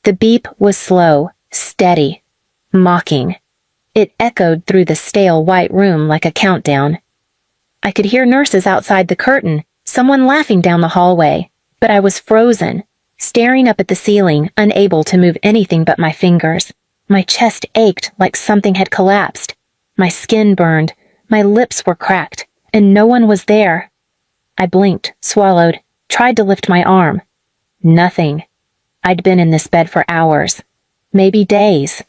The beep was slow, steady, mocking. It echoed through the stale white room like a countdown. I could hear nurses outside the curtain, someone laughing down the hallway, but I was frozen, staring up at the ceiling, unable to move anything but my fingers. My chest ached like something had collapsed. My skin burned, my lips were cracked, and no one was there. I blinked, swallowed, tried to lift my arm. Nothing. I'd been in this bed for hours, maybe days,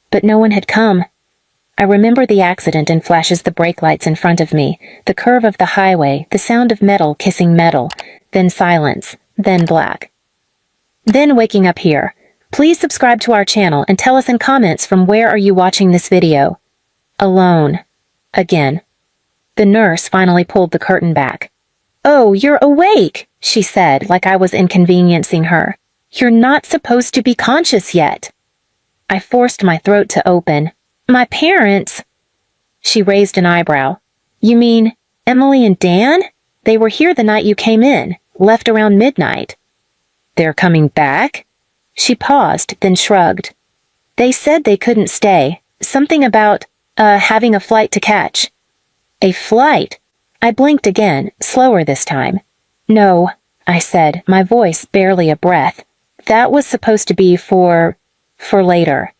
but no one had come. I remember the accident and flashes the brake lights in front of me, the curve of the highway, the sound of metal kissing metal, then silence, then black. Then waking up here. Please subscribe to our channel and tell us in comments from where are you watching this video. Alone. Again. The nurse finally pulled the curtain back. "Oh, you're awake," she said, like I was inconveniencing her. "You're not supposed to be conscious yet." I forced my throat to open. "My parents—" She raised an eyebrow. "You mean Emily and Dan? They were here the night you came in, left around midnight." "They're coming back?" She paused, then shrugged. "They said they couldn't stay. Something about, having a flight to catch." "A flight?" I blinked again, slower this time. "No," I said, my voice barely a breath. "That was supposed to be for later."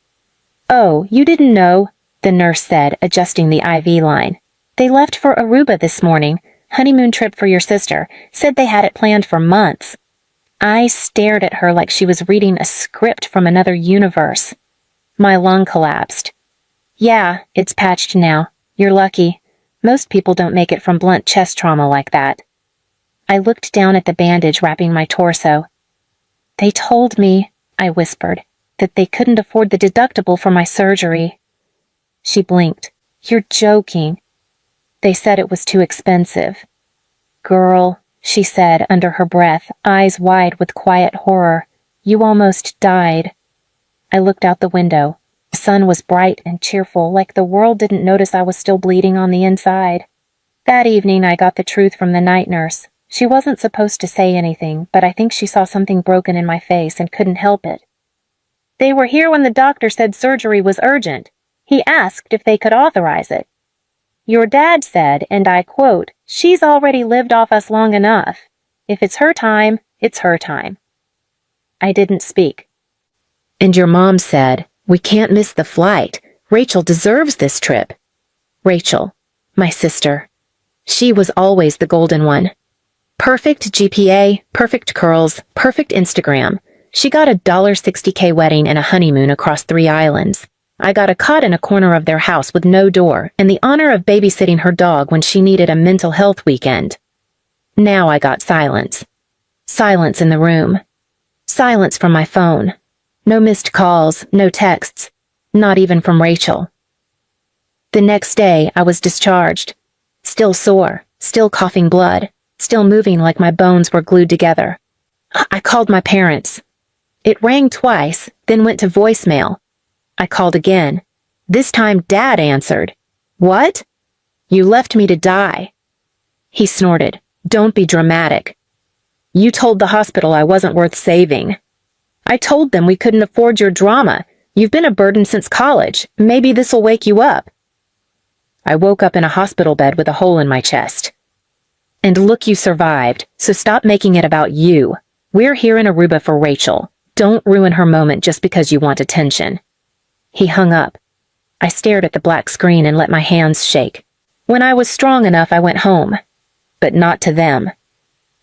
"Oh, you didn't know," the nurse said, adjusting the IV line. "They left for Aruba this morning. Honeymoon trip for your sister. Said they had it planned for months." I stared at her like she was reading a script from another universe. My lung collapsed. "Yeah, it's patched now. You're lucky. Most people don't make it from blunt chest trauma like that." I looked down at the bandage wrapping my torso. "They told me," I whispered, "that they couldn't afford the deductible for my surgery." She blinked. "You're joking." "They said it was too expensive." "Girl," she said under her breath, eyes wide with quiet horror, "you almost died." I looked out the window. The sun was bright and cheerful, like the world didn't notice I was still bleeding on the inside. That evening I got the truth from the night nurse. She wasn't supposed to say anything, but I think she saw something broken in my face and couldn't help it. "They were here when the doctor said surgery was urgent. He asked if they could authorize it. Your dad said, and I quote, 'She's already lived off us long enough. If it's her time, it's her time.'" I didn't speak. "And your mom said, 'We can't miss the flight. Rachel deserves this trip.'" Rachel, my sister. She was always the golden one. Perfect GPA, perfect curls, perfect Instagram. She got a $60K wedding and a honeymoon across 3 islands. I got a cot in a corner of their house with no door and the honor of babysitting her dog when she needed a mental health weekend. Now I got silence. Silence in the room. Silence from my phone. No missed calls, no texts, not even from Rachel. The next day, I was discharged. Still sore, still coughing blood, still moving like my bones were glued together. I called my parents. It rang twice, then went to voicemail. I called again. This time Dad answered. "What?" "You left me to die." He snorted. "Don't be dramatic." "You told the hospital I wasn't worth saving." "I told them we couldn't afford your drama. You've been a burden since college. Maybe this'll wake you up." I woke up in a hospital bed with a hole in my chest. "And look, you survived, so stop making it about you. We're here in Aruba for Rachel. Don't ruin her moment just because you want attention." He hung up. I stared at the black screen and let my hands shake. When I was strong enough, I went home. But not to them.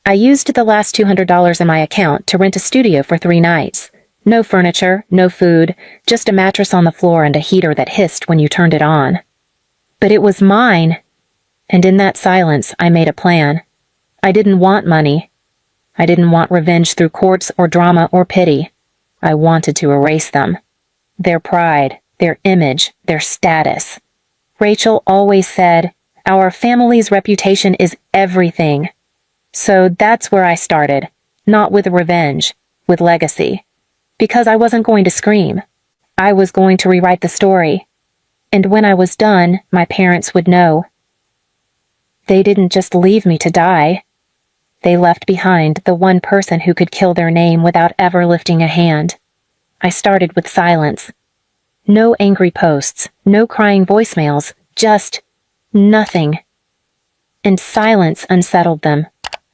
I used the last $200 in my account to rent a studio for 3 nights. No furniture, no food, just a mattress on the floor and a heater that hissed when you turned it on. But it was mine. And in that silence, I made a plan. I didn't want money. I didn't want revenge through courts or drama or pity. I wanted to erase them. Their pride, their image, their status. Rachel always said, "Our family's reputation is everything." So that's where I started, not with revenge, with legacy. Because I wasn't going to scream. I was going to rewrite the story. And when I was done, my parents would know. They didn't just leave me to die. They left behind the one person who could kill their name without ever lifting a hand. I started with silence. No angry posts, no crying voicemails, just nothing. And silence unsettled them.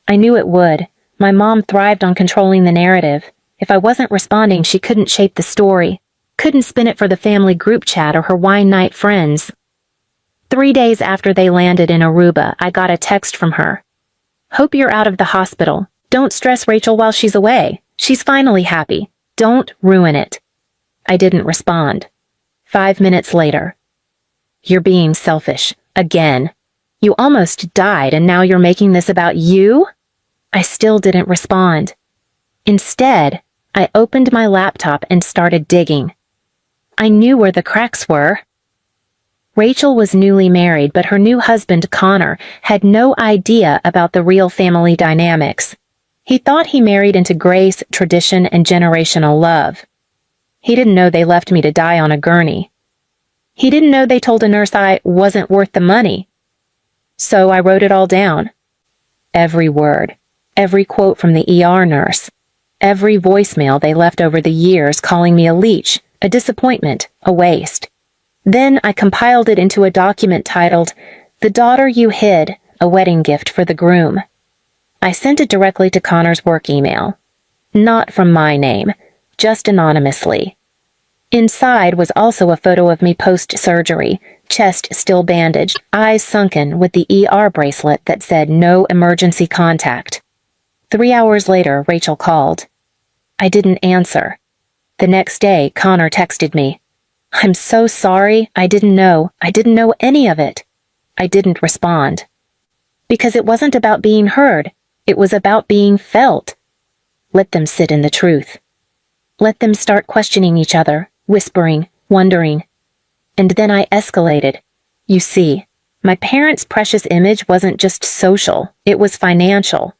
I knew it would. My mom thrived on controlling the narrative. If I wasn't responding, she couldn't shape the story, couldn't spin it for the family group chat or her wine night friends. 3 days after they landed in Aruba, I got a text from her. "Hope you're out of the hospital. Don't stress Rachel while she's away. She's finally happy. Don't ruin it." I didn't respond. 5 minutes later. "You're being selfish. Again. You almost died and now you're making this about you?" I still didn't respond. Instead, I opened my laptop and started digging. I knew where the cracks were. Rachel was newly married, but her new husband, Connor, had no idea about the real family dynamics. He thought he married into grace, tradition, and generational love. He didn't know they left me to die on a gurney. He didn't know they told a nurse I wasn't worth the money. So I wrote it all down. Every word, every quote from the ER nurse, every voicemail they left over the years calling me a leech, a disappointment, a waste. Then I compiled it into a document titled, "The Daughter You Hid, a Wedding Gift for the Groom." I sent it directly to Connor's work email. Not from my name, just anonymously. Inside was also a photo of me post-surgery, chest still bandaged, eyes sunken with the ER bracelet that said no emergency contact. 3 hours later, Rachel called. I didn't answer. The next day, Connor texted me. "I'm so sorry. I didn't know any of it." I didn't respond. Because it wasn't about being heard. It was about being felt. Let them sit in the truth. Let them start questioning each other, whispering, wondering. And then I escalated. You see, my parents' precious image wasn't just social, it was financial.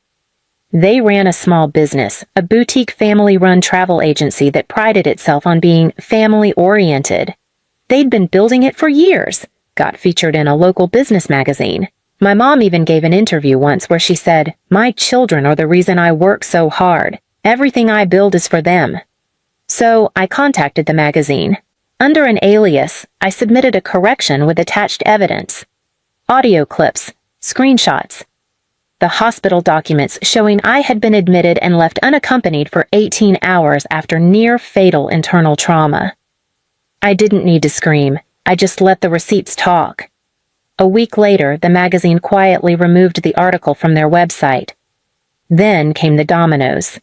They ran a small business, a boutique family-run travel agency that prided itself on being family-oriented. They'd been building it for years, got featured in a local business magazine. My mom even gave an interview once where she said, "My children are the reason I work so hard. Everything I build is for them." So I contacted the magazine. Under an alias, I submitted a correction with attached evidence. Audio clips, screenshots. The hospital documents showing I had been admitted and left unaccompanied for 18 hours after near-fatal internal trauma. I didn't need to scream. I just let the receipts talk. A week later, the magazine quietly removed the article from their website. Then came the dominoes.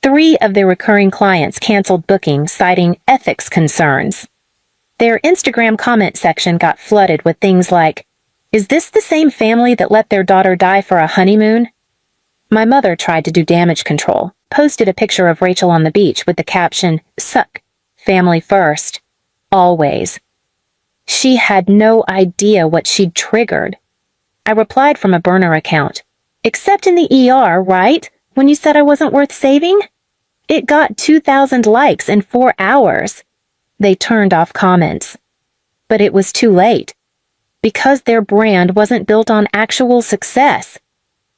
3 of their recurring clients canceled bookings, citing ethics concerns. Their Instagram comment section got flooded with things like, "Is this the same family that let their daughter die for a honeymoon?" My mother tried to do damage control, posted a picture of Rachel on the beach with the caption, "Suck, family first, always." She had no idea what she'd triggered. I replied from a burner account, "Except in the ER, right? When you said I wasn't worth saving?" It got 2,000 likes in 4 hours. They turned off comments. But it was too late. Because their brand wasn't built on actual success.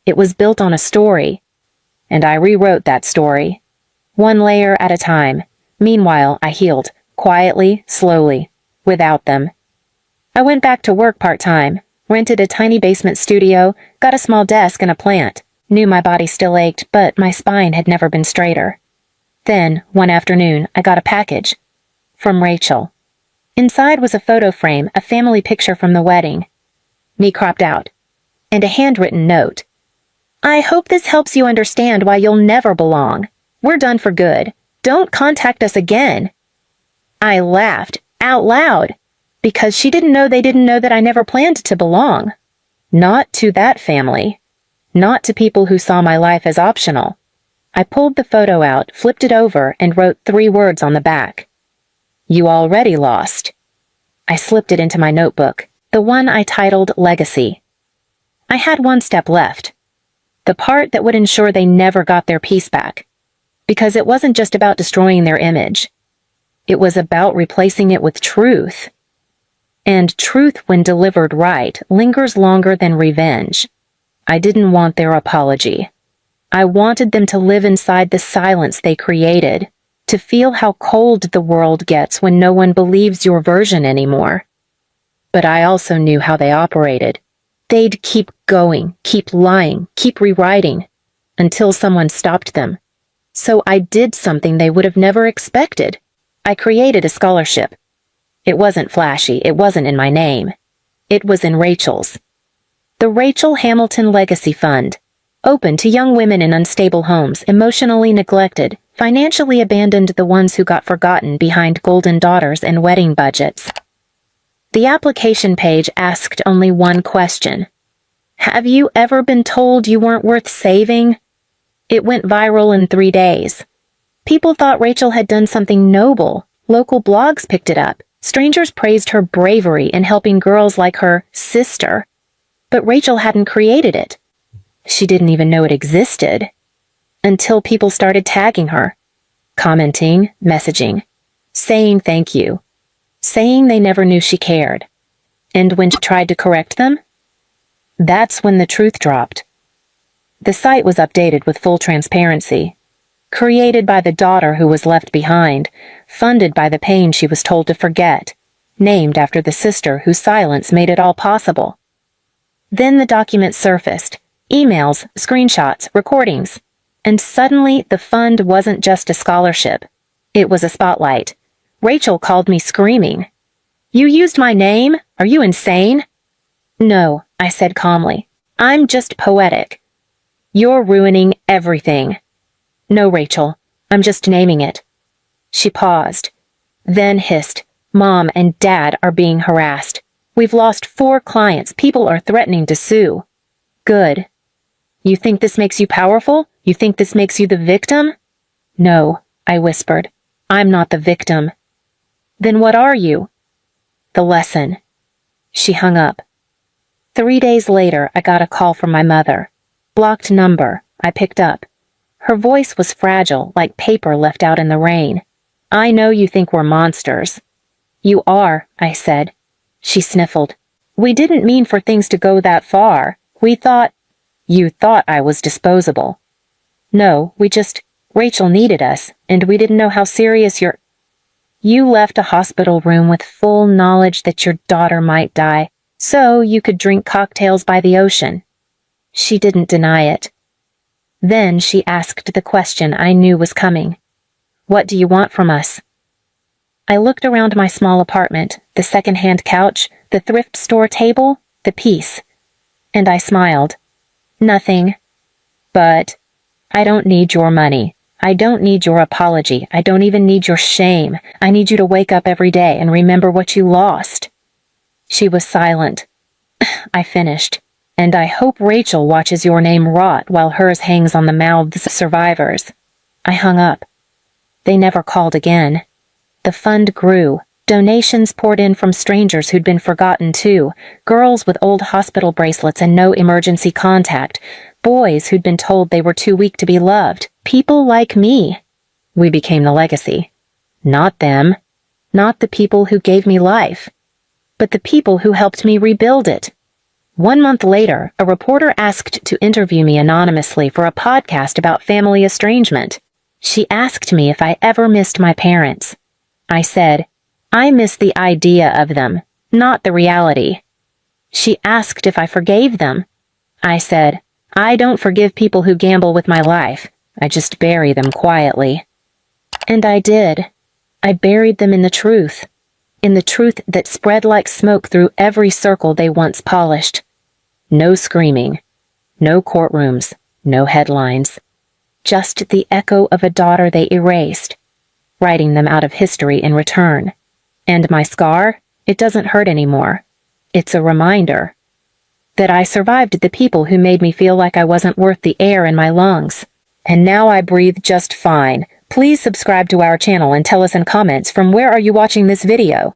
It was built on a story. And I rewrote that story. 1 layer at a time. Meanwhile, I healed, quietly, slowly, without them. I went back to work part-time, rented a tiny basement studio, got a small desk and a plant. Knew my body still ached, but my spine had never been straighter. Then, one afternoon, I got a package. From Rachel. Inside was a photo frame, a family picture from the wedding. Me cropped out. And a handwritten note. "I hope this helps you understand why you'll never belong. We're done for good. Don't contact us again." I laughed, out loud, because she didn't know they didn't know that I never planned to belong. Not to that family. Not to people who saw my life as optional. I pulled the photo out, flipped it over, and wrote 3 words on the back. "You already lost." I slipped it into my notebook, the one I titled Legacy. I had 1 step left. The part that would ensure they never got their peace back. Because it wasn't just about destroying their image. It was about replacing it with truth. And truth, when delivered right, lingers longer than revenge. I didn't want their apology. I wanted them to live inside the silence they created, To feel how cold the world gets when no one believes your version anymore. But I also knew how they operated. They'd keep going, keep lying, keep rewriting, until someone stopped them. So I did something they would have never expected. I created a scholarship. It wasn't flashy, it wasn't in my name. It was in Rachel's. The Rachel Hamilton Legacy Fund, open to young women in unstable homes, emotionally neglected, financially abandoned, the ones who got forgotten behind golden daughters and wedding budgets. The application page asked only one question. Have you ever been told you weren't worth saving? It went viral in 3 days. People thought Rachel had done something noble. Local blogs picked it up. Strangers praised her bravery in helping girls like her sister. But Rachel hadn't created it. She didn't even know it existed. Until people started tagging her, commenting, messaging, saying thank you, saying they never knew she cared. And when she tried to correct them, that's when the truth dropped. The site was updated with full transparency. Created by the daughter who was left behind, funded by the pain she was told to forget, named after the sister whose silence made it all possible. Then the document surfaced, emails, screenshots, recordings. And suddenly, the fund wasn't just a scholarship. It was a spotlight. Rachel called me screaming. You used my name? Are you insane? No, I said calmly. I'm just poetic. You're ruining everything. No, Rachel, I'm just naming it. She paused, then hissed, Mom and Dad are being harassed. We've lost 4 clients. People are threatening to sue. Good. You think this makes you powerful? You think this makes you the victim? No, I whispered. I'm not the victim. Then what are you? The lesson. She hung up. 3 days later, I got a call from my mother. Blocked number. I picked up. Her voice was fragile, like paper left out in the rain. I know you think we're monsters. You are, I said. She sniffled. We didn't mean for things to go that far. We thought... You thought I was disposable. No, Rachel needed us, and we didn't know how serious You left a hospital room with full knowledge that your daughter might die, so you could drink cocktails by the ocean. She didn't deny it. Then she asked the question I knew was coming. What do you want from us? I looked around my small apartment, the second-hand couch, the thrift store table, the peace, and I smiled. Nothing. But I don't need your money. I don't need your apology. I don't even need your shame. I need you to wake up every day and remember what you lost. She was silent. I finished. And I hope Rachel watches your name rot while hers hangs on the mouths of survivors. I hung up. They never called again. The fund grew. Donations poured in from strangers who'd been forgotten too, girls with old hospital bracelets and no emergency contact, boys who'd been told they were too weak to be loved, people like me. We became the legacy. Not them. Not the people who gave me life. But the people who helped me rebuild it. 1 month later, a reporter asked to interview me anonymously for a podcast about family estrangement. She asked me if I ever missed my parents. I said, I miss the idea of them, not the reality. She asked if I forgave them. I said, I don't forgive people who gamble with my life. I just bury them quietly. And I did. I buried them in the truth that spread like smoke through every circle they once polished. No screaming, no courtrooms, no headlines. Just the echo of a daughter they erased, writing them out of history in return. And my scar, it doesn't hurt anymore. It's a reminder that I survived the people who made me feel like I wasn't worth the air in my lungs. And now I breathe just fine. Please subscribe to our channel and tell us in comments from where are you watching this video.